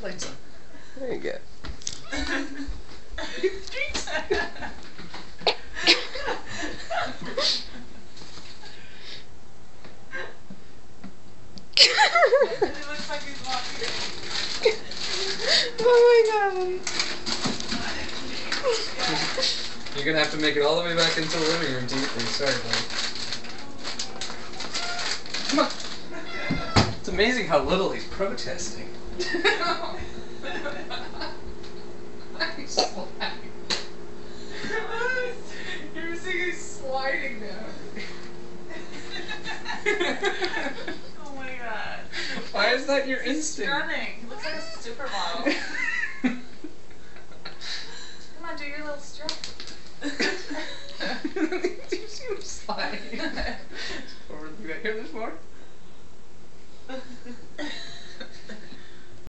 lights on. There you go. It looks like he's walking. Oh my god. You're gonna have to make it all the way back into the living room, deeply. Sorry, buddy. Come on. It's amazing how little he's protesting. You're seeing he's sliding now. Oh my god. Why is that your He's instinct? stunning. He looks like a supermodel. Come on, do your little strut. Do you see him sliding? Forward like that. Here, there's more.